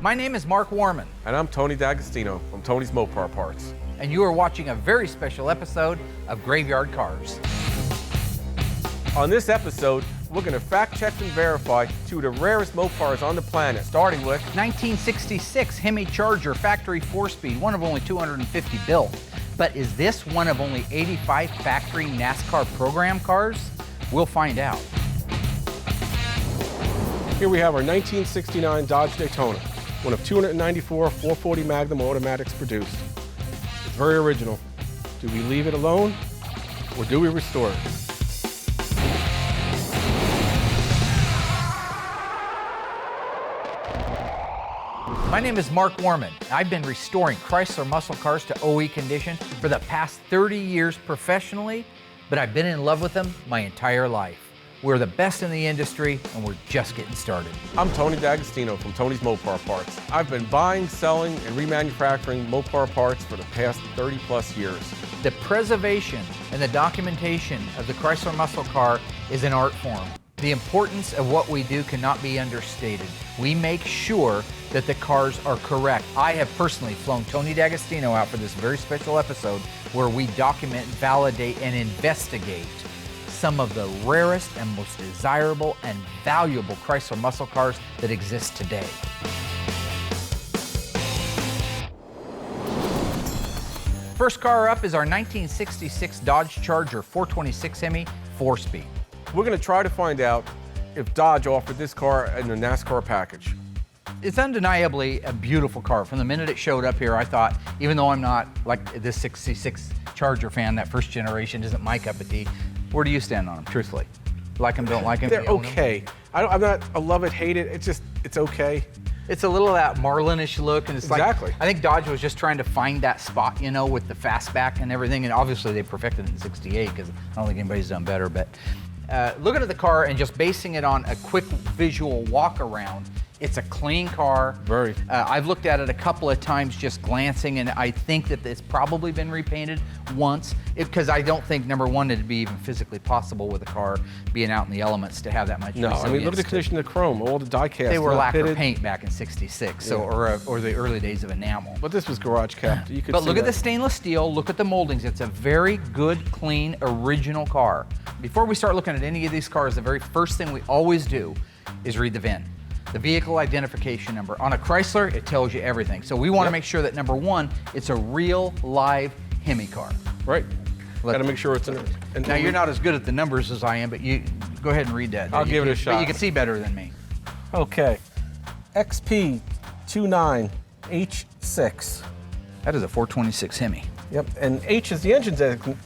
My name is Mark Warman. And I'm Tony D'Agostino from Tony's Mopar Parts. And you are watching a very special episode of Graveyard Cars. On this episode, we're going to fact check and verify two of the rarest Mopars on the planet, starting with 1966 Hemi Charger factory 4-speed, one of only 250 built. But is this one of only 85 factory NASCAR program cars? We'll find out. Here we have our 1969 Dodge Daytona, one of 294 440 Magnum automatics produced. It's very original. Do we leave it alone or do we restore it? My name is Mark Warman. I've been restoring Chrysler muscle cars to OE condition for the past 30 years professionally, but I've been in love with them my entire life. We're the best in the industry, and we're just getting started. I'm Tony D'Agostino from Tony's Mopar Parts. I've been buying, selling, and remanufacturing Mopar parts for the past 30 plus years. The preservation and the documentation of the Chrysler muscle car is an art form. The importance of what we do cannot be understated. We make sure that the cars are correct. I have personally flown Tony D'Agostino out for this very special episode where we document, validate, and investigate some of the rarest and most desirable and valuable Chrysler muscle cars that exist today. First car up is our 1966 Dodge Charger 426 Hemi 4-speed. We're going to try to find out if Dodge offered this car in the NASCAR package. It's undeniably a beautiful car. From the minute it showed up here, I thought, even though I'm not like this 66 Charger fan, that first generation isn't my cup of tea, where do you stand on them, truthfully? Like them, don't like them? They're okay. I'm not a love it, hate it. It's okay. It's a little of that Marlin-ish look, and it's exactly. Like, I think Dodge was just trying to find that spot, you know, with the fastback and everything, and obviously they perfected it in '68 because I don't think anybody's done better, but looking at the car and just basing it on a quick visual walk around, it's a clean car. Very. I've looked at it a couple of times just glancing, and I think that it's probably been repainted once, because I don't think, number one, it'd be even physically possible with a car being out in the elements to have that much No, I mean, look at the condition of the chrome, all the die casts. They were lacquer paint back in '66, so, or the early days of enamel. But this was garage capped. You could But see look at that. the stainless steel, look at the moldings. It's a very good, clean, original car. Before we start looking at any of these cars, the very first thing we always do is read the VIN. The vehicle identification number. On a Chrysler, it tells you everything. So we want to make sure that, number one, it's a real, live Hemi car. Right. Got to make sure it's Now, you're not as good at the numbers as I am, but you go ahead and read that. I'll give it a shot. But you can see better than me. Okay. XP29H6. That is a 426 Hemi. Yep, and H is the engine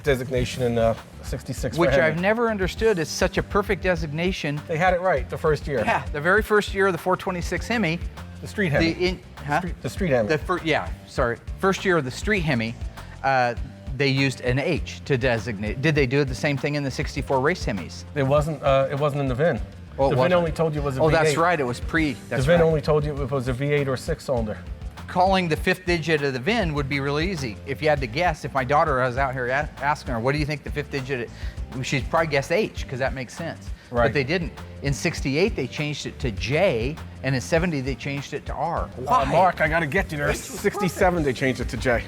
designation in 66. Which I've never understood is such a perfect designation. They had it right the first year. Yeah, the very first year of the 426 Hemi. The street Hemi. The street Hemi. First year of the street Hemi, they used an H to designate. Did they do the same thing in the 64 race Hemis? It wasn't in the VIN. Oh, the VIN only told you it was a V8. Oh, that's right, it was pre. The VIN only told you it was a V8 or 6-cylinder. Calling the fifth digit of the VIN would be real easy. If you had to guess, if my daughter was out here asking her, what do you think the fifth digit is? She'd probably guess H, because that makes sense. Right. But they didn't. In '68, they changed it to J, and in '70, they changed it to R. Why? Mark, I got to get you there. 67, they changed it to J.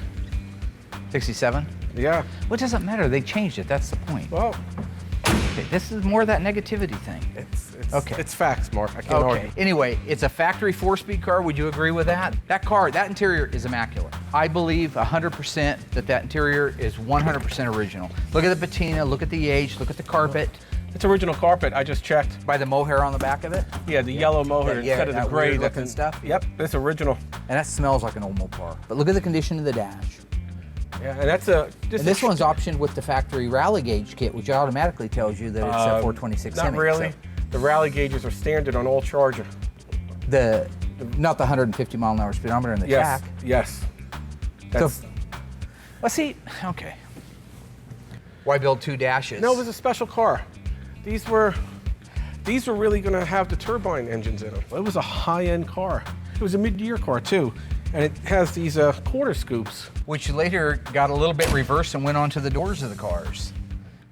67? Yeah. Well, it doesn't matter. They changed it. That's the point. Well, okay, this is more of that negativity thing. It's facts, Mark. I can't argue. Anyway, it's a factory 4-speed car. Would you agree with that? That car, that interior is immaculate. I believe 100% that interior is 100% original. Look at the patina, look at the age, look at the carpet. It's original carpet. I just checked. By the mohair on the back of it? Yeah, the yellow mohair instead of the gray looking stuff. Yep, it's original. And that smells like an old Mopar. But look at the condition of the dash. Yeah, and that's a. This one's optioned with the factory rally gauge kit, which automatically tells you that it's a 426 Hemi. Not really. So. The rally gauges are standard on all Charger. Not the 150 mile an hour speedometer in the yes, jack. Yes. That's, well, see, okay. Why build two dashes? No, it was a special car. These were really going to have the turbine engines in them. It was a high-end car. It was a mid-year car too, and it has these quarter scoops, which later got a little bit reversed and went onto the doors of the cars.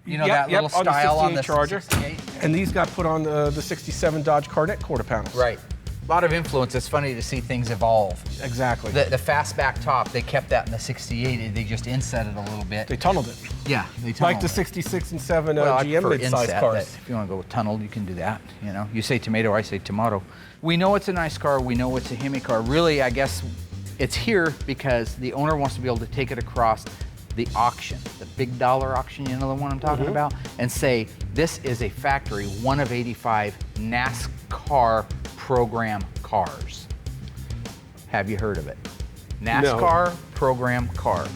You know, that little style on the Charger. 68? And these got put on the 67 Dodge Cardette quarter panels. Right. A lot of influence. It's funny to see things evolve. Exactly. The fastback top, they kept that in the 68. They just inset it a little bit. They tunneled it. Yeah, they tunneled Like the it. 66 and 7 Well, I GM prefer mid-size inset, cars. but if you want to go with tunneled, you can do that. You know, you say tomato, I say tomato. We know it's a nice car. We know it's a Hemi car. Really, I guess it's here because the owner wants to be able to take it across the auction, the big dollar auction, you know the one I'm talking about, and say this is a factory, one of 85 NASCAR program cars. Have you heard of it? NASCAR program car.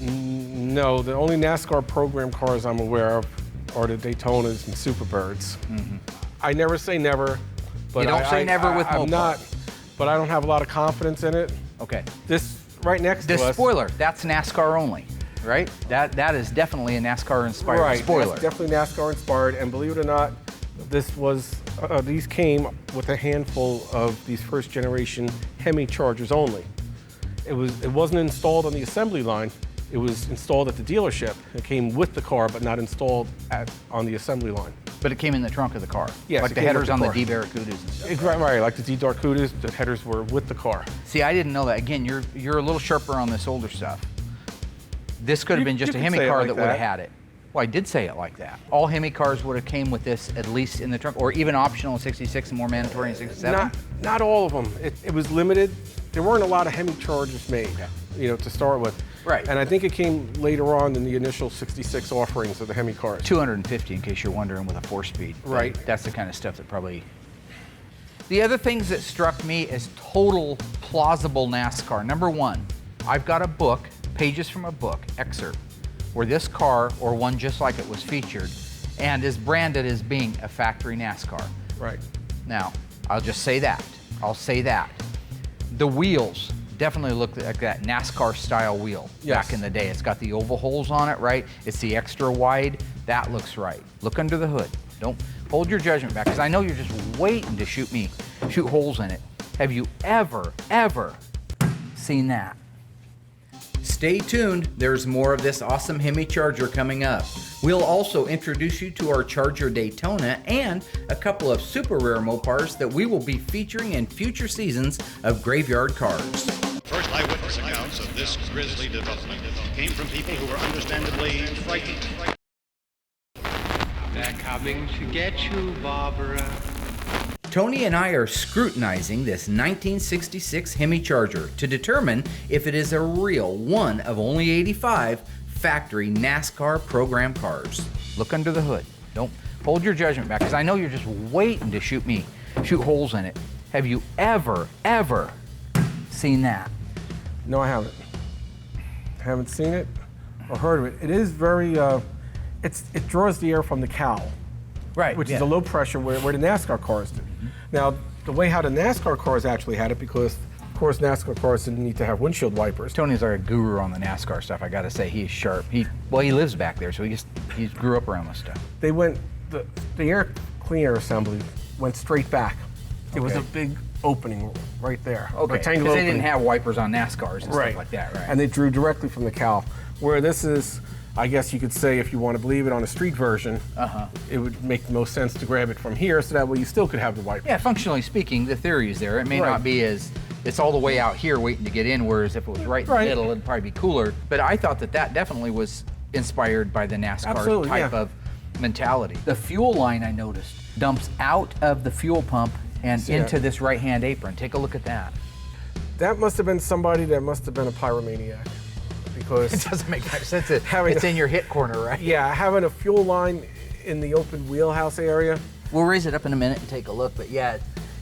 No, the only NASCAR program cars I'm aware of are the Daytonas and Superbirds. I never say never, but You don't say never with I'm Mopar. not, but I don't have a lot of confidence in it. Okay. This right next This to us. spoiler, that's NASCAR only, right? That is definitely a NASCAR inspired Right, spoiler. that's definitely NASCAR inspired, and believe it or not, this was these came with a handful of these first generation Hemi Chargers only. It wasn't installed on the assembly line. It was installed at the dealership. It came with the car, but not installed on the assembly line. But it came in the trunk of the car. Yes, like it the came with headers the on the car. D-Barracudas and stuff. Right, like the D-Dark Cudas, the headers were with the car. See, I didn't know that. Again, you're a little sharper on this older stuff. This could have been just you a could Hemi say it car like that would have that. had it. Well, I did say it like that. All Hemi cars would have came with this at least in the trunk, or even optional in 66 and more mandatory in 67. Not all of them. It was limited. There weren't a lot of Hemi Chargers made, to start with. Right. And I think it came later on in the initial 66 offerings of the Hemi cars. 250 in case you're wondering with a 4-speed. Right. That's the kind of stuff that probably... The other things that struck me as total plausible NASCAR. Number one, I've got a book, pages from a book, excerpt, where this car, or one just like it, was featured and is branded as being a factory NASCAR. Right. Now, I'll just say that. I'll say that. The wheels definitely look like that NASCAR style wheel back in the day. It's got the oval holes on it, right? It's the extra wide. That looks right. Look under the hood. Don't hold your judgment back, because I know you're just waiting to shoot holes in it. Have you ever seen that? Stay tuned, there's more of this awesome Hemi Charger coming up. We'll also introduce you to our Charger Daytona and a couple of super rare Mopars that we will be featuring in future seasons of Graveyard Cars. First eyewitness accounts of this grisly development came from people who were understandably frightened. They're coming to get you, Barbara. Tony and I are scrutinizing this 1966 Hemi Charger to determine if it is a real one of only 85 factory NASCAR program cars. Look under the hood. Don't hold your judgment back, because I know you're just waiting to shoot holes in it. Have you ever seen that? No, I haven't. Haven't seen it or heard of it. It is very, it draws the air from the cowl. Right. Which is a low pressure where the NASCAR cars do. Now, the way how the NASCAR cars actually had it, because of course NASCAR cars didn't need to have windshield wipers. Tony's like a guru on the NASCAR stuff. I gotta say, he's sharp. He lives back there, so he grew up around this stuff. They went, the air clean air assembly went straight back. It was a big opening right there. Okay, because Rectangular they didn't opening. have wipers on NASCARs and stuff like that, right? And they drew directly from the cowl. Where this is, I guess you could say, if you want to believe it, on a street version, it would make the most sense to grab it from here, so that way you still could have the wiper. Yeah, functionally speaking, the theory is there. It may not be as, it's all the way out here waiting to get in, whereas if it was right in the middle, it'd probably be cooler. But I thought that definitely was inspired by the NASCAR type of mentality. The fuel line, I noticed, dumps out of the fuel pump and into this right-hand apron. Take a look at that. That must have been somebody that must have been a pyromaniac. Because it doesn't make much sense. It's in your hit corner, right? Yeah, having a fuel line in the open wheelhouse area. We'll raise it up in a minute and take a look, but yeah,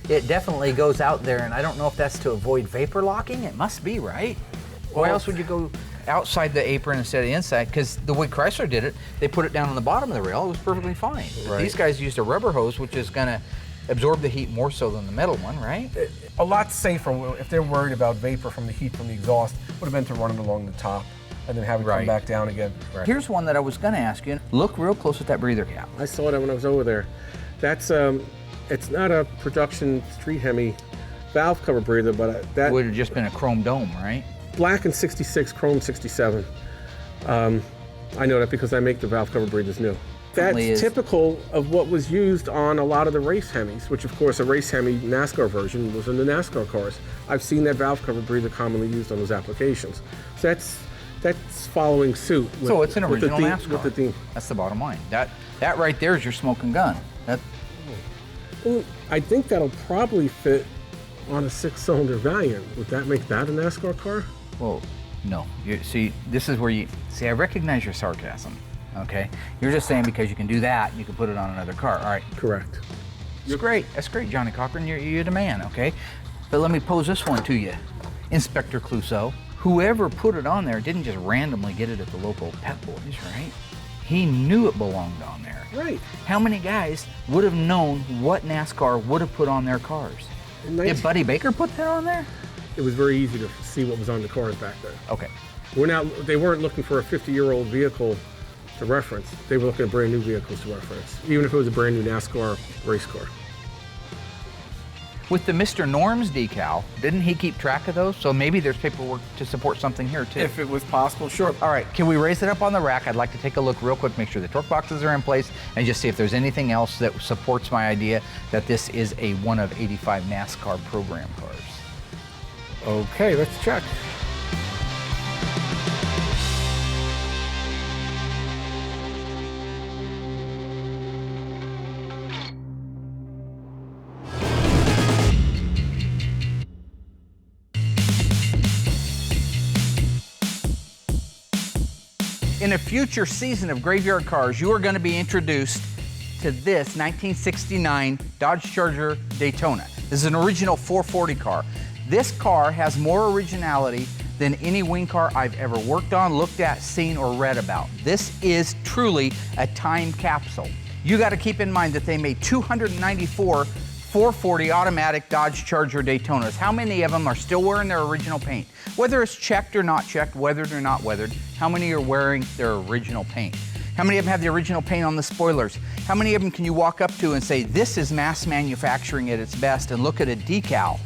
it definitely goes out there, and I don't know if that's to avoid vapor locking. It must be, right? Why else would you go outside the apron instead of the inside? Because the way Chrysler did it, they put it down on the bottom of the rail. It was perfectly fine. But these guys used a rubber hose, which is going to absorb the heat more so than the metal one, right? A lot safer, if they're worried about vapor from the heat from the exhaust, would have been to run it along the top and then have it come back down again. Here's one that I was going to ask you. Look real close at that breather cap. I saw that when I was over there. That's, it's not a production street Hemi valve cover breather, but that would have just been a chrome dome, right? Black in 66, chrome 67. I know that because I make the valve cover breathers new. That's typical of what was used on a lot of the race Hemis, which of course a race Hemi NASCAR version was in the NASCAR cars. I've seen that valve cover breather commonly used on those applications. So that's following suit. So it's an original NASCAR. With the theme. That's the bottom line. That right there is your smoking gun. Well, I think that'll probably fit on a 6-cylinder Valiant. Would that make that a NASCAR car? Well, no. See, this is where I recognize your sarcasm, okay? You're just saying because you can do that, you can put it on another car, all right? Correct. It's great. That's great, Johnny Cochran. You're the man, okay? But let me pose this one to you. Inspector Clouseau, whoever put it on there didn't just randomly get it at the local Pep Boys, right? He knew it belonged on there. Right. How many guys would have known what NASCAR would have put on their cars? Did Buddy Baker put that on there? It was very easy to see what was on the cars back then. Okay. They weren't looking for a 50-year-old vehicle to reference. They were looking at brand new vehicles to reference, even if it was a brand new NASCAR race car. With the Mr. Norms decal, didn't he keep track of those? So maybe there's paperwork to support something here too. If it was possible, sure. All right, can we raise it up on the rack? I'd like to take a look real quick, make sure the torque boxes are in place, and just see if there's anything else that supports my idea that this is a one of 85 NASCAR program cars. Okay, let's check. In a future season of Graveyard Cars, you are going to be introduced to this 1969 Dodge Charger Daytona. This is an original 440 car. This car has more originality than any wing car I've ever worked on, looked at, seen, or read about. This is truly a time capsule. You got to keep in mind that they made 294 440 automatic Dodge Charger Daytonas. How many of them are still wearing their original paint? Whether it's checked or not checked, weathered or not weathered, how many are wearing their original paint? How many of them have the original paint on the spoilers? How many of them can you walk up to and say, this is mass manufacturing at its best, and look at a decal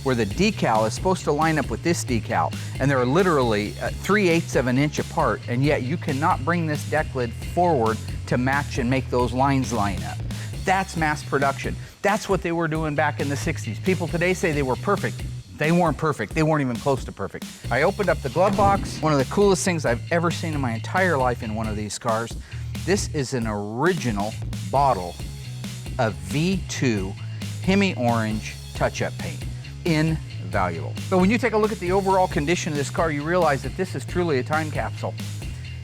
where the decal is supposed to line up with this decal, and they're literally 3/8 of an inch apart, and yet you cannot bring this deck lid forward to match and make those lines line up. That's mass production. That's what they were doing back in the 60s. People today say they were perfect. They weren't perfect. They weren't even close to perfect. I opened up the glove box. One of the coolest things I've ever seen in my entire life in one of these cars. This is an original bottle of V2 Hemi Orange touch-up paint. Invaluable. But when you take a look at the overall condition of this car, you realize that this is truly a time capsule.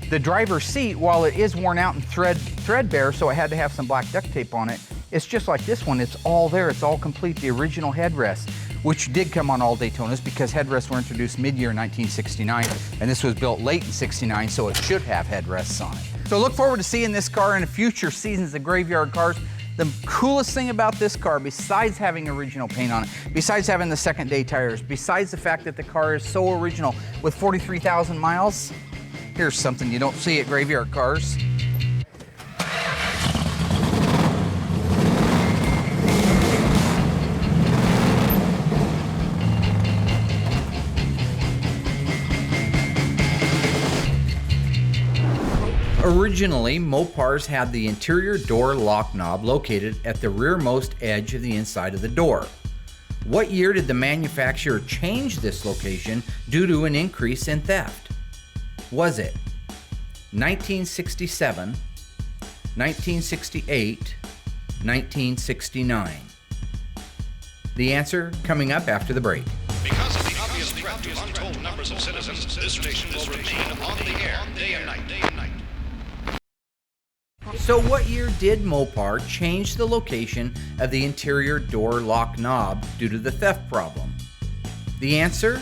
The driver's seat, while it is worn out and threadbare, so I had to have some black duct tape on it, it's just like this one. It's all there. It's all complete. The original headrest, which did come on all Daytonas because headrests were introduced mid-year 1969, and this was built late in 69, so it should have headrests on it. So look forward to seeing this car in future seasons of Graveyard Cars. The coolest thing about this car, besides having original paint on it, besides having the second day tires, besides the fact that the car is so original with 43,000 miles, here's something you don't see at Graveyard Cars. Originally, Mopars had the interior door lock knob located at the rearmost edge of the inside of the door. What year did the manufacturer change this location due to an increase in theft? Was it 1967, 1968, 1969? The answer coming up after the break. Because of the obvious threat to untold numbers of citizens, this station will remain on the air day and night. So what year did Mopar change the location of the interior door lock knob due to the theft problem? The answer?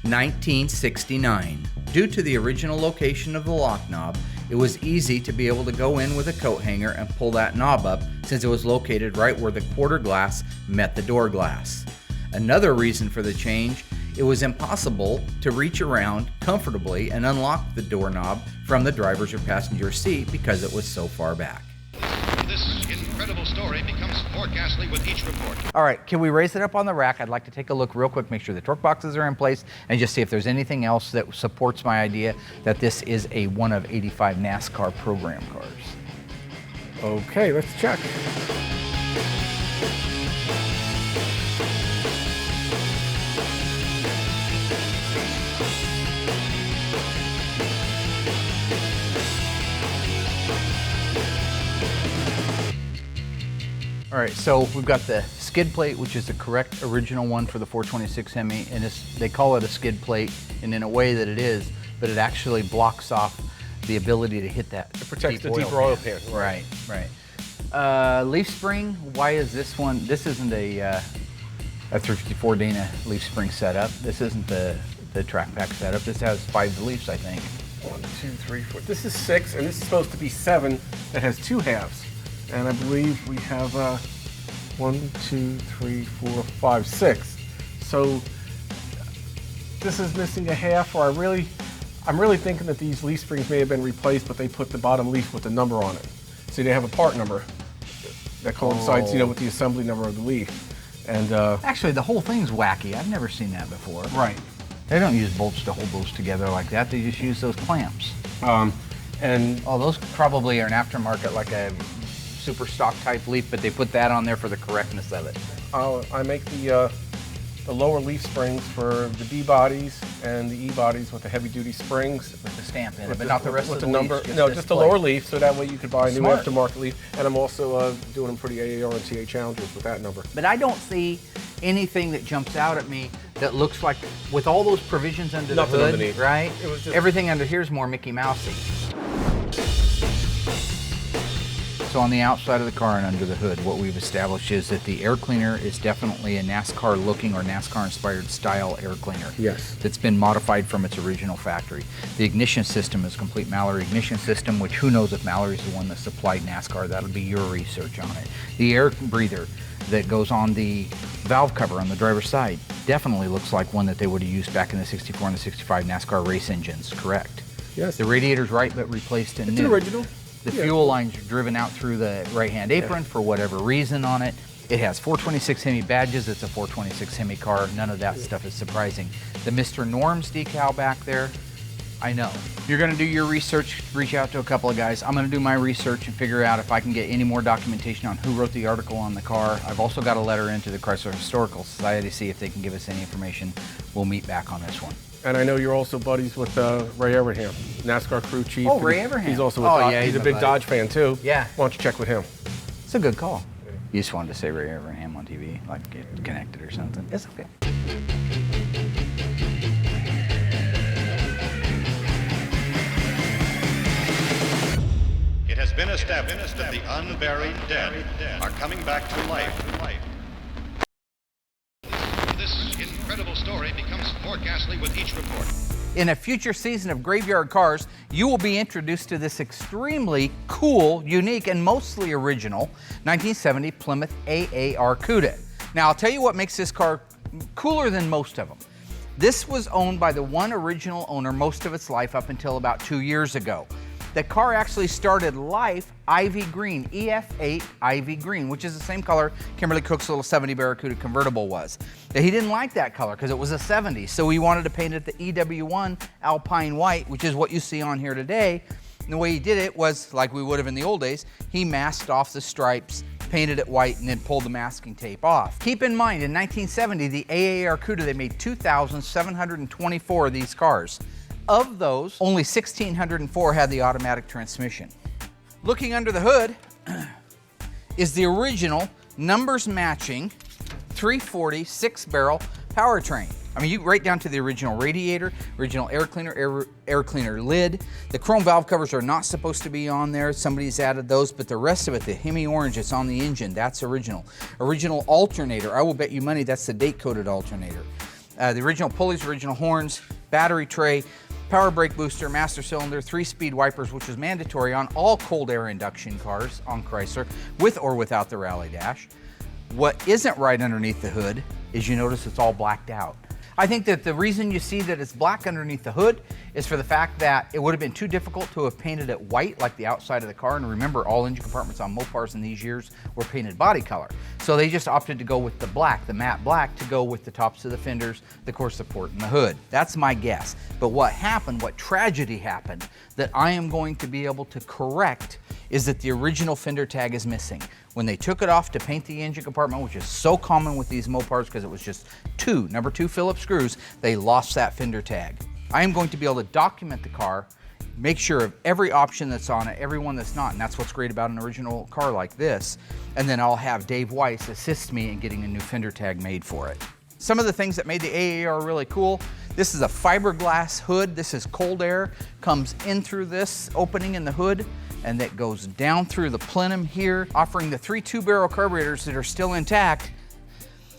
1969. Due to the original location of the lock knob, it was easy to be able to go in with a coat hanger and pull that knob up since it was located right where the quarter glass met the door glass. Another reason for the change, it was impossible to reach around comfortably and unlock the doorknob from the driver's or passenger seat because it was so far back. This incredible story becomes more ghastly with each report. All right, can we raise it up on the rack? I'd like to take a look real quick, make sure the torque boxes are in place, and just see if there's anything else that supports my idea that this is a one of 85 NASCAR program cars. Okay, let's check. All right, so we've got the skid plate, which is the correct original one for the 426 Hemi, and they call it a skid plate, and in a way that it is, but it actually blocks off the ability to hit that. It protects the deeper oil pan. Right, right. Leaf spring, why is this one? This isn't a 354 Dana leaf spring setup. This isn't the track pack setup. This has 5 leaves, I think. 1, 2, 3, 4. This is 6, and this is supposed to be 7 that has 2 halves. And I believe we have 1, 2, 3, 4, 5, 6. So this is missing a half, or I'm really thinking that these leaf springs may have been replaced, but they put the bottom leaf with the number on it. So they have a part number that coincides, with the assembly number of the leaf. And actually, the whole thing's wacky. I've never seen that before. Right. They don't use bolts to hold those together like that. They just use those clamps. And those probably are an aftermarket, like a super stock type leaf, but they put that on there for the correctness of it. I make the lower leaf springs for the D bodies and the E bodies with the heavy duty springs. With the stamp in it, but not the rest of the number. leaves, No, just the lower leaf, so that way you could buy a new Smart. aftermarket leaf. And I'm also doing them for the AAR and TA Challengers with that number. But I don't see anything that jumps out at me that looks like, with all those provisions under Nothing the hood, underneath. right? It was just- Everything under here is more Mickey Mousey. So on the outside of the car and under the hood, what we've established is that the air cleaner is definitely a NASCAR looking or NASCAR inspired style air cleaner. Yes. That's been modified from its original factory. The ignition system is a complete Mallory ignition system, which who knows if Mallory's the one that supplied NASCAR. That'll be your research on it. The air breather that goes on the valve cover on the driver's side definitely looks like one that they would have used back in the 64 and the 65 NASCAR race engines, correct? Yes. The radiator's right, but replaced and It's new. an original. The Yeah. fuel lines are driven out through the right-hand apron for whatever reason on it. It has 426 Hemi badges. It's a 426 Hemi car. None of that stuff is surprising. The Mr. Norms decal back there, I know. You're gonna do your research, reach out to a couple of guys. I'm gonna do my research and figure out if I can get any more documentation on who wrote the article on the car. I've also got a letter into the Chrysler Historical Society to see if they can give us any information. We'll meet back on this one. And I know you're also buddies with Ray Evernham, NASCAR crew chief. Oh, Ray Evernham. He's also he's a a big buddy. Dodge fan too. Yeah. Why don't you check with him? It's a good call. You just wanted to say Ray Evernham on TV, like get connected or something. It's okay. It has been established that the unburied dead are coming back to life. This incredible story becomes more ghastly with each report. In a future season of Graveyard Cars, you will be introduced to this extremely cool, unique, and mostly original 1970 Plymouth Aar Cuda. Now, I'll tell you what makes this car cooler than most of them. This was owned by the one original owner most of its life up until about 2 years ago. The car actually started life Ivy Green, EF8 Ivy Green, which is the same color Kimberly Cook's little 70 Barracuda convertible was. Now, he didn't like that color because it was a 70, so he wanted to paint it the EW1 Alpine White, which is what you see on here today. And the way he did it was, like we would have in the old days, he masked off the stripes, painted it white, and then pulled the masking tape off. Keep in mind, in 1970, the Aar Cuda, they made 2,724 of these cars. Of those, only 1,604 had the automatic transmission. Looking under the hood is the original numbers matching 340 6-barrel powertrain. I mean, you right down to the original radiator, original air cleaner lid. The chrome valve covers are not supposed to be on there. Somebody's added those, but the rest of it, the Hemi orange, it's on the engine. That's original. Original alternator. I will bet you money that's the date-coded alternator. The original pulleys, original horns, battery tray, power brake booster, master cylinder, 3-speed wipers, which is mandatory on all cold air induction cars on Chrysler, with or without the rally dash. What isn't right underneath the hood is, you notice it's all blacked out. I think that the reason you see that it's black underneath the hood is for the fact that it would have been too difficult to have painted it white like the outside of the car. And remember, all engine compartments on Mopars in these years were painted body color. So they just opted to go with the black, the matte black, to go with the tops of the fenders, the core support, and the hood. That's my guess. But what happened, what tragedy happened, that I am going to be able to correct is that the original fender tag is missing. When they took it off to paint the engine compartment, which is so common with these Mopars because it was just number two Phillips screws, they lost that fender tag. I am going to be able to document the car, make sure of every option that's on it, every one that's not, and that's what's great about an original car like this. And then I'll have Dave Weiss assist me in getting a new fender tag made for it. Some of the things that made the AAR really cool, this is a fiberglass hood. This is cold air, comes in through this opening in the hood, and that goes down through the plenum here, offering the 3 two-barrel carburetors that are still intact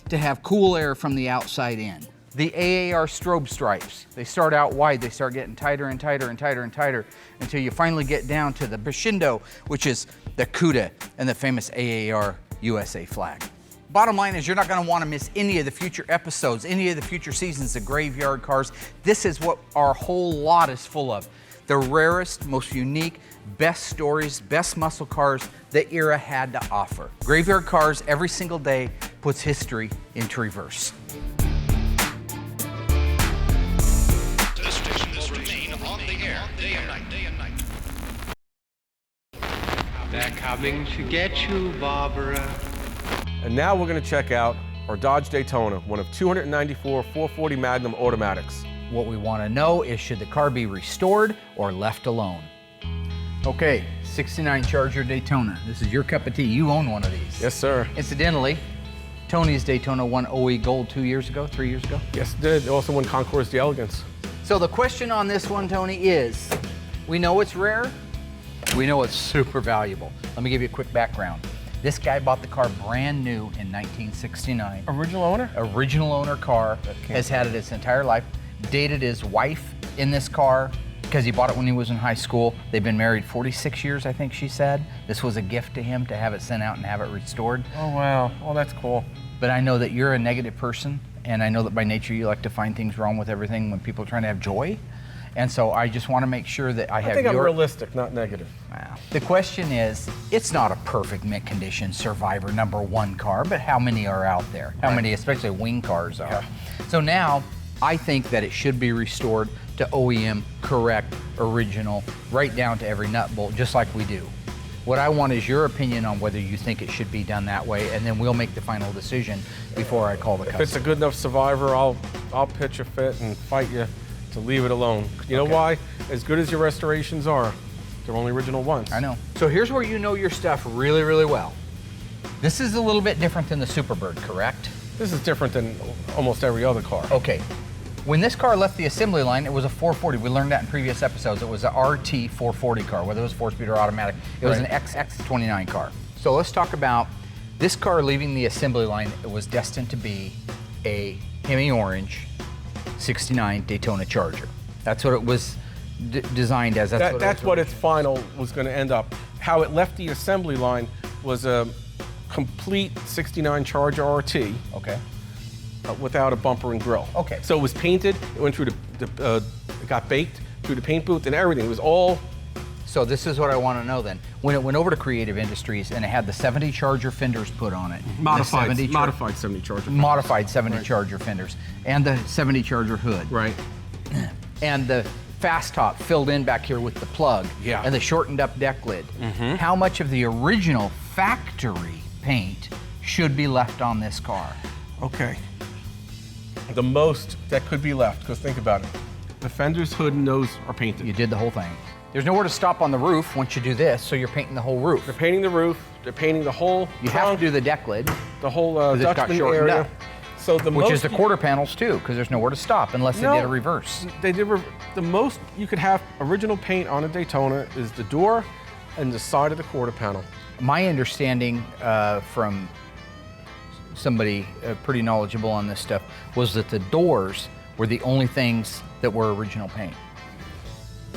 to have cool air from the outside in. The AAR strobe stripes, they start out wide, they start getting tighter and tighter and tighter and tighter until you finally get down to the Bushindo, which is the Cuda and the famous AAR USA flag. Bottom line is you're not gonna wanna miss any of the future episodes, any of the future seasons of Graveyard Cars. This is what our whole lot is full of. The rarest, most unique, best stories, best muscle cars the era had to offer. Graveyard Cars every single day puts history into reverse. This station will remain on the air day and night. They're coming to get you, Barbara. And now we're going to check out our Dodge Daytona, one of 294 440 Magnum automatics. What we want to know is, should the car be restored or left alone? Okay, 69 Charger Daytona. This is your cup of tea. You own one of these. Yes, sir. Incidentally, Tony's Daytona won OE Gold 3 years ago. Yes, it did. It also won Concours d'Elegance. So the question on this one, Tony, is, we know it's rare, we know it's super valuable. Let me give you a quick background. This guy bought the car brand new in 1969. Original owner? Original owner car, has had it its entire life. Dated his wife in this car because he bought it when he was in high school. They've been married 46 years, I think she said. This was a gift to him to have it sent out and have it restored. Oh, wow. Oh, that's cool. But I know that you're a negative person, and I know that by nature you like to find things wrong with everything when people are trying to have joy. And so I just want to make sure that I have think I'm realistic, not negative. Wow. The question is, it's not a perfect mint condition Survivor #1 car, but how many are out there? How many, especially wing cars, are? Yeah. So now, I think that it should be restored to OEM, correct, original, right down to every nut bolt, just like we do. What I want is your opinion on whether you think it should be done that way, and then we'll make the final decision before I call the customer. If it's a good enough Survivor, I'll pitch a fit and fight you to leave it alone. You know why? As good as your restorations are, they're only original ones. I know. So here's where you know your stuff really, really well. This is a little bit different than the Superbird, correct? This is different than almost every other car. Okay. When this car left the assembly line, it was a 440. We learned that in previous episodes. It was a RT 440 car, whether it was 4-speed or automatic. It was an XX29 car. So let's talk about this car leaving the assembly line. It was destined to be a Hemi Orange 69 Daytona Charger. That's what it was designed as. That's what its final was going to end up. How it left the assembly line was a complete 69 Charger RT. Okay. Without a bumper and grill. Okay. So it was painted, it went through it got baked through the paint booth and everything. It was all. So this is what I want to know then. When it went over to Creative Industries and it had the 70 Charger fenders put on it. Modified 70 Charger. Modified 70 Charger fenders and the 70 Charger hood. Right. And the fast top filled in back here with the plug. Yeah. And the shortened up deck lid. Mm-hmm. How much of the original factory paint should be left on this car? Okay. The most that could be left, because think about it. The fenders, hood, and nose are painted. You did the whole thing. There's nowhere to stop on the roof once you do this, so you're painting the whole roof. They're painting the roof, they're painting the whole You trunk, have to do the deck lid. the whole it's got Dutchman shortened area. up. So the Which most is the quarter panels too, because there's nowhere to stop unless they did a reverse. They did the most you could have original paint on a Daytona is the door and the side of the quarter panel. My understanding from somebody pretty knowledgeable on this stuff was that the doors were the only things that were original paint.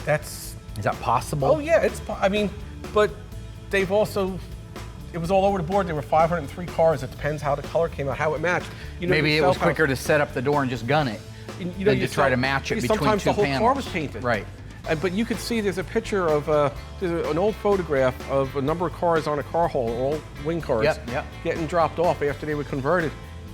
Is that possible? Oh yeah, but they've also, it was all over the board. There were 503 cars. It depends how the color came out, how it matched. Maybe it was quicker to set up the door and just gun it. You Then you try to match it between sometimes two the whole panels. car was painted. Right. But you could see there's a picture of there's an old photograph of a number of cars on a car hole, all wing cars, Yep. getting dropped off after they were converted.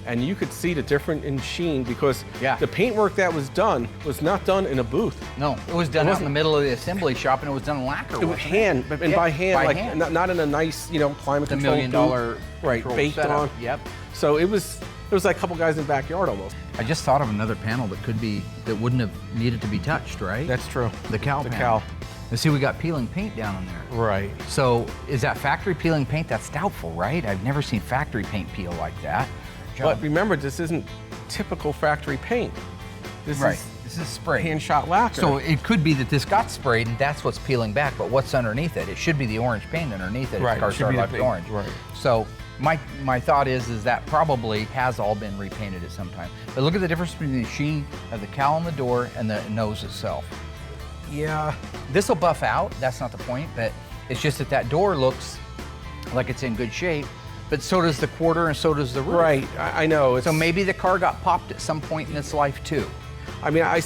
And you could see the difference in sheen because the paintwork that was done was not done in a booth. No, it was done out in the middle of the assembly shop, and it was done in lacquer. It was hand, and by hand, not in a nice, climate control $1 million right, baked setup. on. Yep. So it was like a couple guys in the backyard almost. I just thought of another panel that wouldn't have needed to be touched, right? That's true. The cowl panel. And see, we got peeling paint down in there. Right. So is that factory peeling paint? That's doubtful, right? I've never seen factory paint peel like that. But remember, this isn't typical factory paint. This is spray. Hand-shot lacquer. So it could be that this got sprayed and that's what's peeling back, but what's underneath it? It should be the orange paint underneath it. Right. If cars are left orange. Right. So my thought is that probably has all been repainted at some time. But look at the difference between the sheen of the cowl on the door and the nose itself. Yeah. This will buff out, that's not the point, but it's just that door looks like it's in good shape, but so does the quarter and so does the roof. Right, I know. So maybe the car got popped at some point in its life too. I mean, I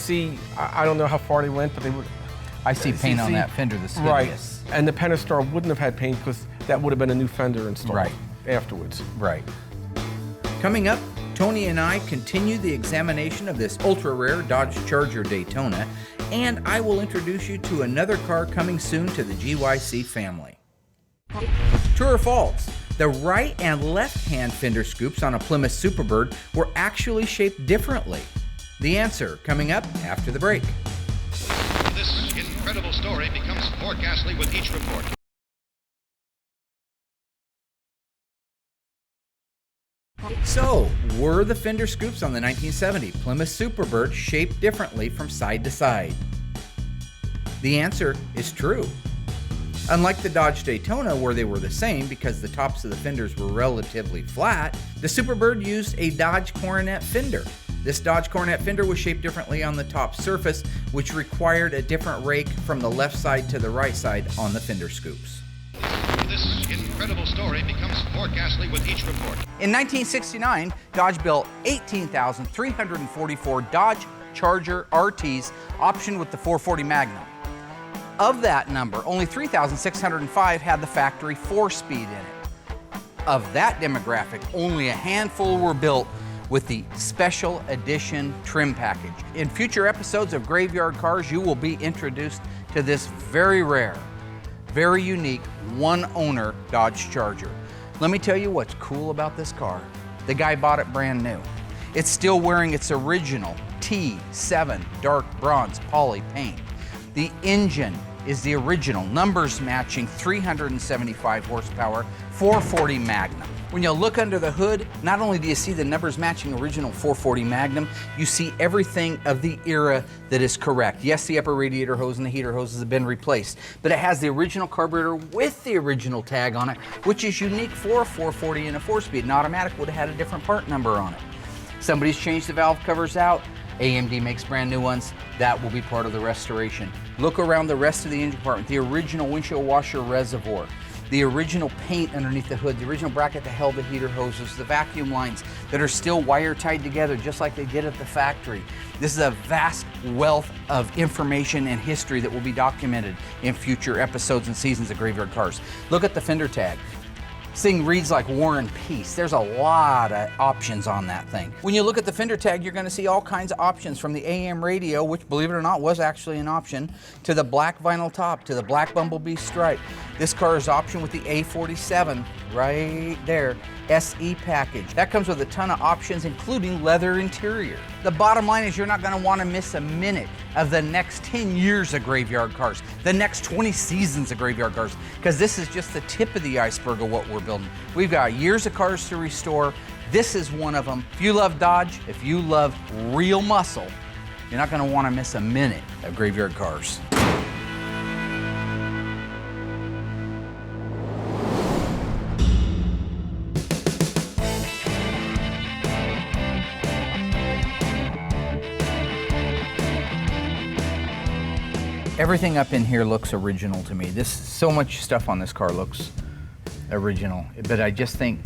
don't know how far they went, but they would. I see paint on that fender that's hideous. Right, and the Pentastar wouldn't have had paint because that would have been a new fender installed afterwards. Right. Coming up, Tony and I continue the examination of this ultra-rare Dodge Charger Daytona, and I will introduce you to another car coming soon to the GYC family. True or false? The right and left-hand fender scoops on a Plymouth Superbird were actually shaped differently. The answer coming up after the break. This incredible story becomes more ghastly with each report. So, were the fender scoops on the 1970 Plymouth Superbird shaped differently from side to side? The answer is true. Unlike the Dodge Daytona, where they were the same because the tops of the fenders were relatively flat, the Superbird used a Dodge Coronet fender. This Dodge Coronet fender was shaped differently on the top surface, which required a different rake from the left side to the right side on the fender scoops. This incredible story becomes more ghastly with each report. In 1969, Dodge built 18,344 Dodge Charger RTs optioned with the 440 Magnum. Of that number, only 3,605 had the factory 4-speed in it. Of that demographic, only a handful were built with the special edition trim package. In future episodes of Graveyard Cars, you will be introduced to this very rare, very unique, one-owner Dodge Charger. Let me tell you what's cool about this car. The guy bought it brand new. It's still wearing its original T7 dark bronze poly paint. The engine is the original, numbers matching 375 horsepower, 440 Magnum. When you look under the hood, not only do you see the numbers matching original 440 Magnum, you see everything of the era that is correct. Yes, the upper radiator hose and the heater hoses have been replaced, but it has the original carburetor with the original tag on it, which is unique for a 440 and a 4-speed. An automatic would have had a different part number on it. Somebody's changed the valve covers out. AMD makes brand new ones. That will be part of the restoration. Look around the rest of the engine compartment. The original windshield washer reservoir, the original paint underneath the hood, the original bracket that held the heater hoses, the vacuum lines that are still wire tied together just like they did at the factory. This is a vast wealth of information and history that will be documented in future episodes and seasons of Graveyard Cars. Look at the fender tag. This thing reads like War and Peace. There's a lot of options on that thing. When you look at the fender tag, you're going to see all kinds of options, from the AM radio, which, believe it or not, was actually an option, to the black vinyl top, to the black Bumblebee stripe. This car is optioned with the A47 right there, SE package. That comes with a ton of options, including leather interior. The bottom line is you're not going to want to miss a minute of the next 10 years of Graveyard Cars, the next 20 seasons of Graveyard Cars, because this is just the tip of the iceberg of what we're building. We've got years of cars to restore. This is one of them. If you love Dodge, if you love real muscle, you're not going to want to miss a minute of Graveyard Cars. Everything up in here looks original to me. So much stuff on this car looks original, but I just think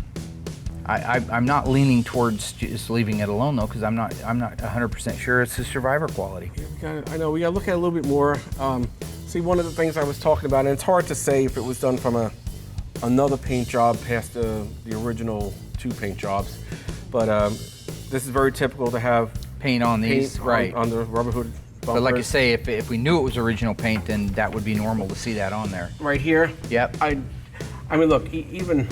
I'm not leaning towards just leaving it alone though, because I'm not 100% sure it's a survivor quality. I know we gotta look at it a little bit more. See, one of the things I was talking about, and it's hard to say if it was done from another paint job past the original 2 paint jobs, but this is very typical to have Paint on these, right? On the rubber hood bumper. But like you say, if we knew it was original paint, then that would be normal to see that on there. Right here. Yep. I mean, look, even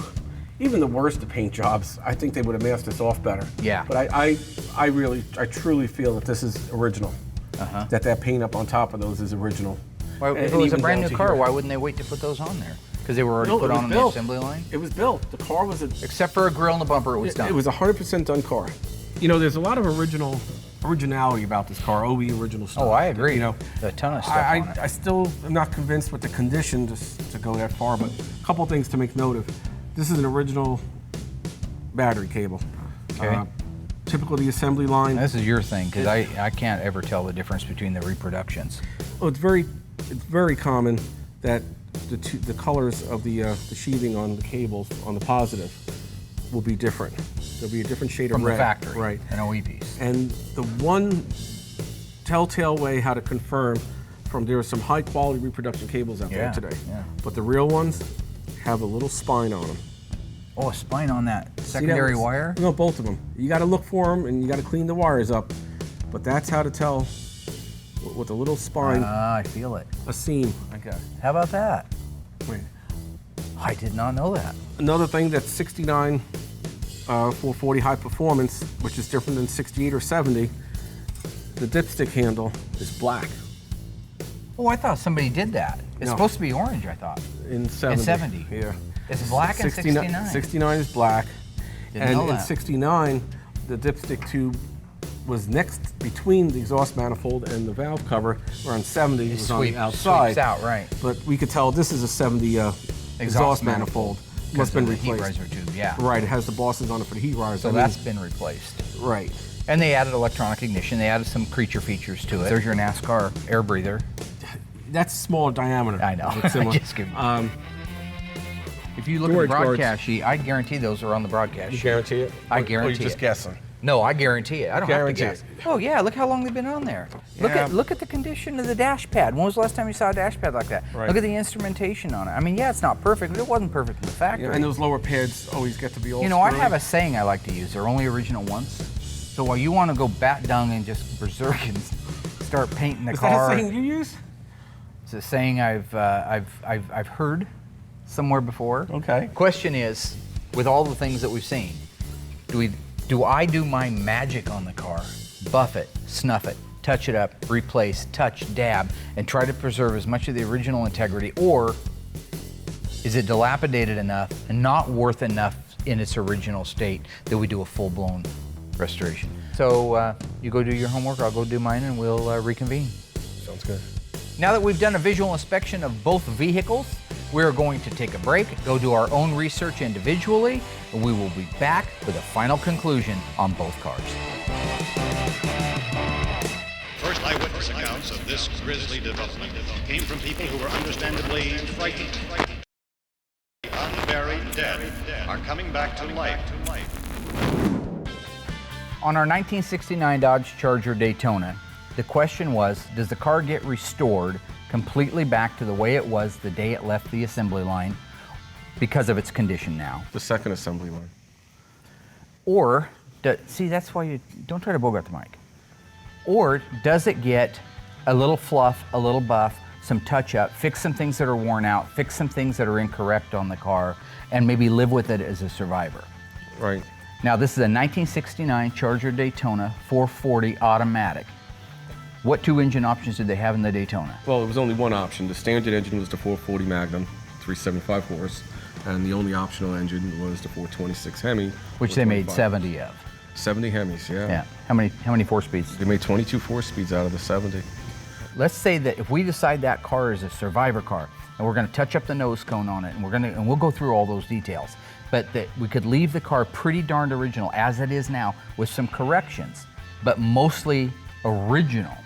the worst of paint jobs, I think they would have masked this off better. Yeah. But I truly feel that this is original. That paint up on top of those is original. Why, if it was a brand new car, why wouldn't they wait to put those on there? Because they were already put on the assembly line? It was built. The car was Except for a grill and the bumper, it was done. It was a 100% done car. You know, there's a lot of originality about this car, OE original stuff. Oh, I agree. You know, a ton of stuff on it. I still am not convinced with the condition to go that far, but a couple things to make note of. This is an original battery cable. Okay. Typical of the assembly line. This is your thing, because I can't ever tell the difference between the reproductions. Oh, it's very common that the colors of the sheathing on the cables on the positive will be different. There'll be a different shade From of red. the factory, right? An OE piece. And the one telltale way how to confirm there are some high quality reproduction cables out there today. Yeah. But the real ones have a little spine on them. Oh, a spine on that secondary wire? No, both of them. You got to look for them and you got to clean the wires up. But that's how to tell with a little spine. I feel it. A seam. Okay. How about that? Wait. I did not know that. Another thing that's 69 440 high performance, which is different than 68 or 70, the dipstick handle is black. Oh, I thought somebody did that. It's supposed to be orange, I thought. In 70. In 70. Yeah. It's black in 69. 69 is black. Didn't know And in that. 69, the dipstick tube was next between the exhaust manifold and the valve cover, where on 70 it was on the outside. Sweeps out, right. But we could tell this is a 70 exhaust manifold. Must have been the heat replaced. riser tube, yeah. Right, it has the bosses on it for the heat riser. So that's been replaced. Right. And they added electronic ignition. They added some creature features to it. There's your NASCAR air breather. That's smaller diameter. I know. It's similar. Just kidding. If you look at the broadcast sheet, I guarantee those are on the broadcast sheet. You guarantee it? I Or guarantee you're just it. guessing? No, I guarantee it. I don't Guarantee have to it. guess. Oh yeah, look how long they've been on there. Yeah. Look at the condition of the dash pad. When was the last time you saw a dash pad like that? Right. Look at the instrumentation on it. I mean, yeah, it's not perfect, but it wasn't perfect in the factory. Yeah, and those lower pads always get to be all You know, I screwy. have a saying I like to use. They're only original once. So while you want to go bat dung and just berserk and start painting the Is car, that a saying you use? it's a saying I've heard somewhere before. Okay. Question is, with all the things that we've seen, do I do my magic on the car, buff it, snuff it, touch it up, replace, touch, dab, and try to preserve as much of the original integrity, or is it dilapidated enough and not worth enough in its original state that we do a full-blown restoration? So you go do your homework, I'll go do mine, and we'll reconvene. Sounds good. Now that we've done a visual inspection of both vehicles, we're going to take a break, go do our own research individually, and we will be back with a final conclusion on both cars. First eyewitness accounts of this grisly development came from people who were understandably frightened. Unburied dead are coming back to life. On our 1969 Dodge Charger Daytona, the question was, does the car get restored completely back to the way it was the day it left the assembly line because of its condition now? The second assembly line. Or, see, that's why you don't try to bogart the mic. Or does it get a little fluff, a little buff, some touch up, fix some things that are worn out, fix some things that are incorrect on the car, and maybe live with it as a survivor? Right. Now, this is a 1969 Charger Daytona 440 automatic. What two engine options did they have in the Daytona? Well, it was only one option. The standard engine was the 440 Magnum, 375 horse, and the only optional engine was the 426 Hemi, Which they made 425. 70 of. 70 Hemis, yeah. Yeah. How many 4-speeds? They made 22 4-speeds out of the 70. Let's say that if we decide that car is a survivor car, and we're going to touch up the nose cone on it, and we'll go through all those details, but that we could leave the car pretty darned original as it is now with some corrections, but mostly original.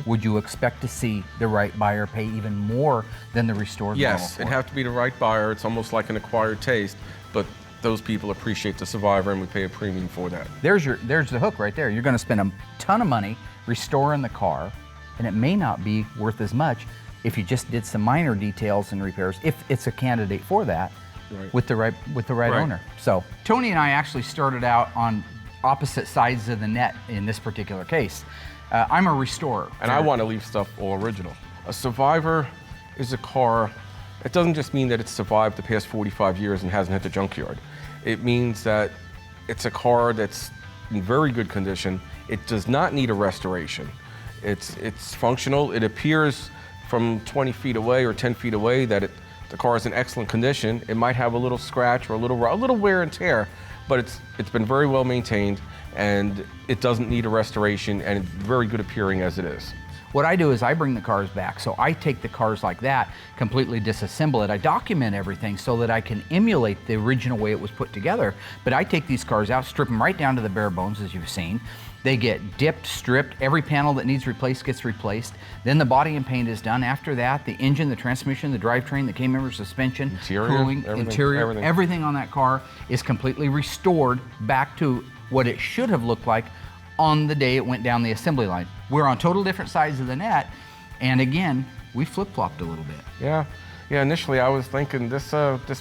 Would you expect to see the right buyer pay even more than the restored model Yes, for it'd it? have to be the right buyer. It's almost like an acquired taste, but those people appreciate the Survivor and we pay a premium for that. There's the hook right there. You're going to spend a ton of money restoring the car, and it may not be worth as much if you just did some minor details and repairs, if it's a candidate for that, with the right owner. So Tony and I actually started out on opposite sides of the net in this particular case. I'm a restorer. And I want to leave stuff all original. A Survivor is a car, it doesn't just mean that it's survived the past 45 years and hasn't hit the junkyard. It means that it's a car that's in very good condition. It does not need a restoration. It's functional. It appears from 20 feet away or 10 feet away that the car is in excellent condition. It might have a little scratch or a little wear and tear, but it's been very well maintained, and it doesn't need a restoration, and it's very good appearing as it is. What I do is I bring the cars back. So I take the cars like that, completely disassemble it. I document everything so that I can emulate the original way it was put together. But I take these cars out, strip them right down to the bare bones, as you've seen. They get dipped, stripped. Every panel that needs replaced gets replaced. Then the body and paint is done. After that, the engine, the transmission, the drivetrain, the K-member suspension, cooling, everything on that car is completely restored back to what it should have looked like on the day it went down the assembly line. We're on total different sides of the net, and again, we flip-flopped a little bit. Yeah, initially I was thinking this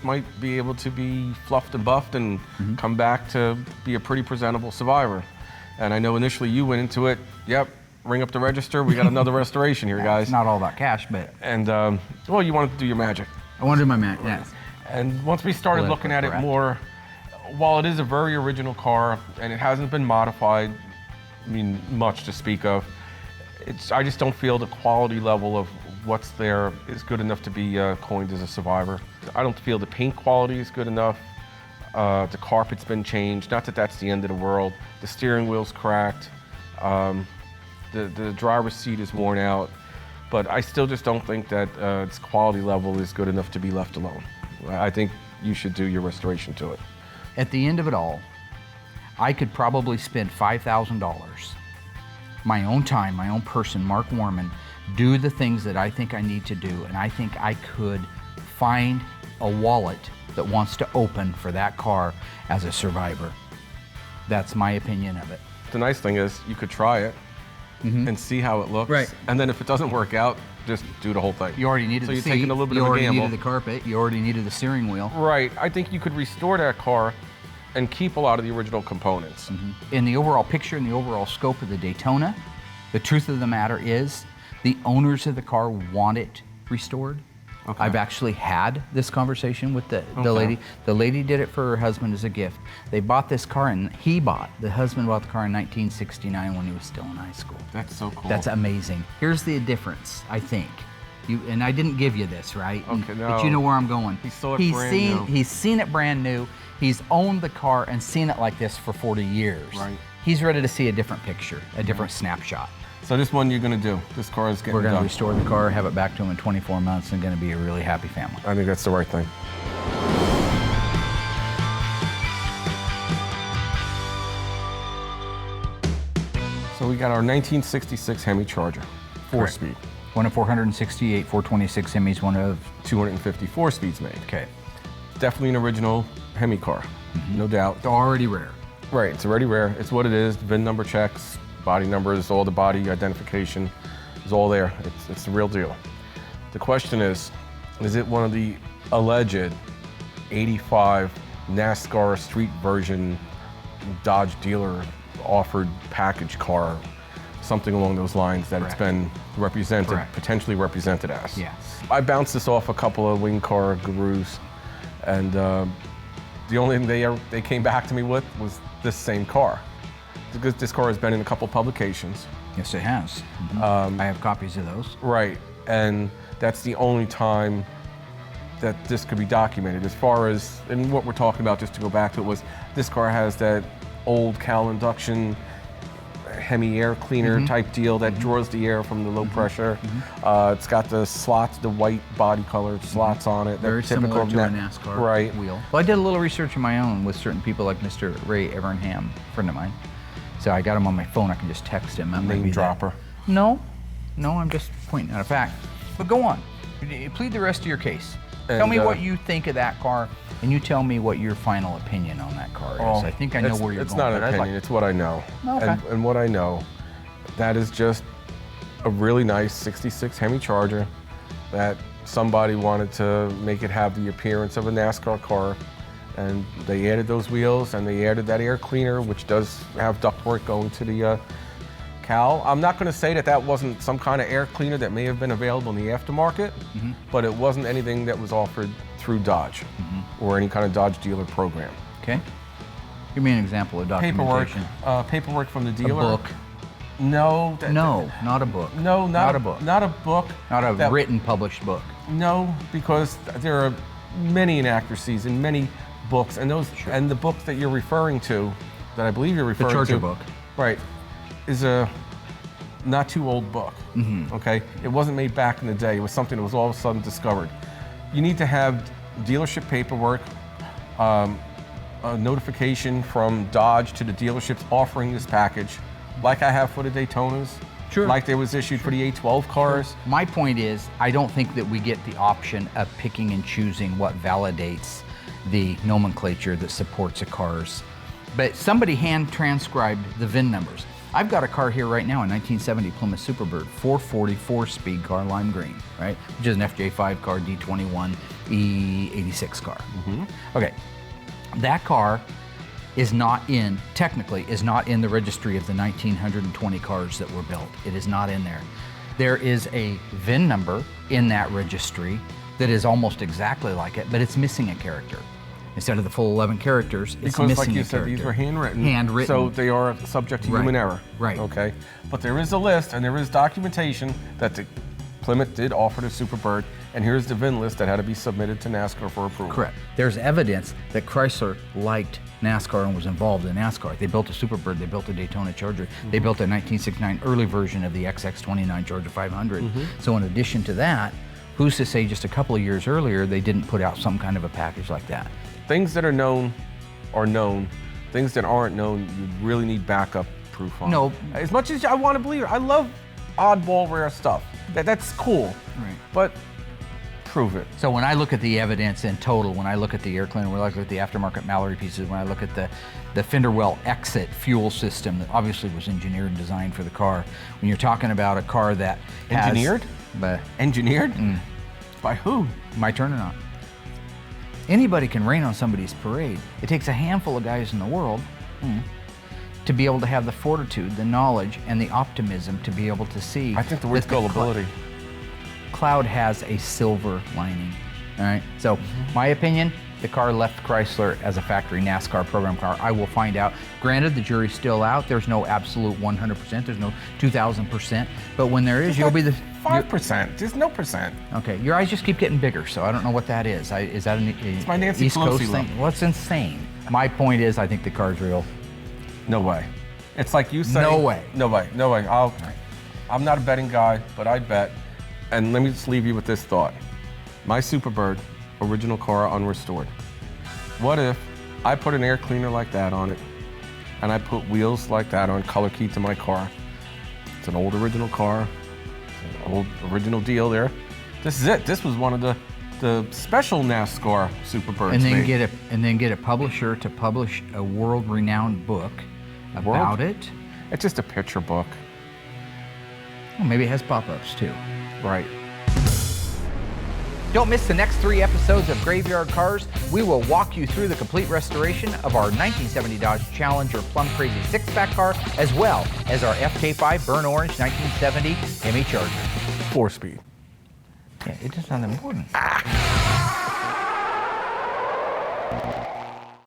might be able to be fluffed and buffed and come back to be a pretty presentable Survivor. And I know initially you went into it, yep, ring up the register, we got another restoration here, guys. It's not all about cash, but... And, well, you wanted to do your magic. I want to do my magic, yeah. And once we started looking at it more, while it is a very original car and it hasn't been modified, much to speak of, I just don't feel the quality level of what's there is good enough to be coined as a Survivor. I don't feel the paint quality is good enough. The carpet's been changed. Not that that's the end of the world. The steering wheel's cracked. The driver's seat is worn out. But I still just don't think that its quality level is good enough to be left alone. I think you should do your restoration to it. At the end of it all, I could probably spend $5,000, my own time, my own person, Mark Warman, do the things that I think I need to do, and I think I could find a wallet that wants to open for that car as a Survivor. That's my opinion of it. The nice thing is you could try it and see how it looks. Right. And then if it doesn't work out, just do the whole thing. You already needed the seat, taking a little bit you of a already gamble. needed the carpet, you already needed the steering wheel. Right. I think you could restore that car and keep a lot of the original components. In the overall picture, in the overall scope of the Daytona, the truth of the matter is the owners of the car want it restored. Okay. I've actually had this conversation with the lady. The lady did it for her husband as a gift. They bought this car, and the husband bought the car in 1969 when he was still in high school. That's so cool. That's amazing. Here's the difference, I think. And I didn't give you this, right? Okay, no. But you know where I'm going. He saw it brand new. He's seen it brand new. He's owned the car and seen it like this for 40 years. Right. He's ready to see a different picture, a different snapshot. So this one you're going to do. This car is getting done. We're going to restore the car, have it back to him in 24 months, and going to be a really happy family. I think that's the right thing. So we got our 1966 Hemi Charger, 4-speed. One of 468, 426 Hemis, one of 254 speeds made. Okay. Definitely an original Hemi car, no doubt. It's already rare. Right, it's already rare. It's what it is. VIN number checks, body numbers, all the body identification is all there. It's the real deal. The question is it one of the alleged 85 NASCAR street version Dodge dealer offered package car, something along those lines that It's been represented, potentially represented as? Yes. I bounced this off a couple of wing car gurus, and the only thing they came back to me with was this same car. Because this car has been in a couple publications. Yes, it has. I have copies of those. Right, and that's the only time that this could be documented. As far as, and what we're talking about, just to go back to it, was this car has that old Cal induction Hemi air cleaner type deal that draws the air from the low pressure. It's got the slots, the white body color slots on it. Very similar to a NASCAR wheel. Well, I did a little research of my own with certain people like Mr. Ray Evernham, a friend of mine. So I got him on my phone. I can just text him. Name dropper. No, I'm just pointing out a fact. But go on. Plead the rest of your case. Tell me what you think of that car, and you tell me what your final opinion on that car is. I think I know where you're going. It's not an opinion, it's what I know. Okay. And what I know, that is just a really nice 66 Hemi Charger that somebody wanted to make it have the appearance of a NASCAR car. And they added those wheels and they added that air cleaner, which does have ductwork going to the cowl. I'm not going to say that that wasn't some kind of air cleaner that may have been available in the aftermarket, but it wasn't anything that was offered through Dodge or any kind of Dodge dealer program. Okay. Give me an example of documentation. Paperwork from the dealer. A book. No. No, not a book. No, not a book. Not a book. Not a written, published book. No, because there are many inaccuracies in many books, and those and the book that you're referring to, that I believe you're referring to, the Charger book, right, is a not too old book. Okay, it wasn't made back in the day. It was something that was all of a sudden discovered. You need to have dealership paperwork, a notification from Dodge to the dealerships offering this package, like I have for the Daytonas. Sure. Like there was issued for the A12 cars. My point is, I don't think that we get the option of picking and choosing what validates the nomenclature that supports a Carz. But somebody hand transcribed the VIN numbers. I've got a car here right now, a 1970 Plymouth Superbird, 440 4-speed car, lime green, right? Which is an FJ5 car, D21, E86 car. Okay, that car is not in, technically, is not in the registry of the 1,920 cars that were built. It is not in there. There is a VIN number in that registry that is almost exactly like it, but it's missing a character. Instead of the full 11 characters, it's because, missing like you a said, character. these were handwritten. Handwritten. So they are subject to human error. Right. Okay. But there is a list and there is documentation that the Plymouth did offer the Superbird, and here's the VIN list that had to be submitted to NASCAR for approval. Correct. There's evidence that Chrysler liked NASCAR and was involved in NASCAR. They built a Superbird, they built a Daytona Charger, they built a 1969 early version of the XX29 Charger 500. So in addition to that, who's to say just a couple of years earlier they didn't put out some kind of a package like that? Things that are known are known. Things that aren't known, you really need backup proof on. No. As much as I want to believe it, I love oddball rare stuff. That's cool. Right. But prove it. So when I look at the evidence in total, when I look at the air cleaner, when I look at the aftermarket Mallory pieces, when I look at the fender well exit fuel system that obviously was engineered and designed for the car, when you're talking about a car that Engineered? Engineered? By who? My turn or not? Anybody can rain on somebody's parade. It takes a handful of guys in the world to be able to have the fortitude, the knowledge, and the optimism to be able to see. I think the word's gullibility. Cloud has a silver lining, all right? So my opinion, the car left Chrysler as a factory NASCAR program car. I will find out. Granted, the jury's still out. There's no absolute 100%. There's no 2,000%. But when there is, you'll be the 5%. There's no percent. Okay, your eyes just keep getting bigger, so I don't know what that is. Is that It's my Nancy East Coast Pelosi thing? look. Well, it's insane. My point is, I think the car's real. No way. It's like you say. No way. No way. No way. I'm not a betting guy, but I bet. And let me just leave you with this thought. My Superbird, original car, unrestored. What if I put an air cleaner like that on it, and I put wheels like that on, color key to my car? It's an old original car, it's an old original deal there. This is it. This was one of the special NASCAR Superbirds. And then get a publisher to publish a world-renowned book about it. It's just a picture book. Well, maybe it has pop-ups too. Right. Don't miss the next 3 episodes of Graveyard Cars. We will walk you through the complete restoration of our 1970 Dodge Challenger Plum Crazy 6-pack car, as well as our FK5 Burnt Orange 1970 Hemi Charger. 4-speed. Yeah, it's just not important.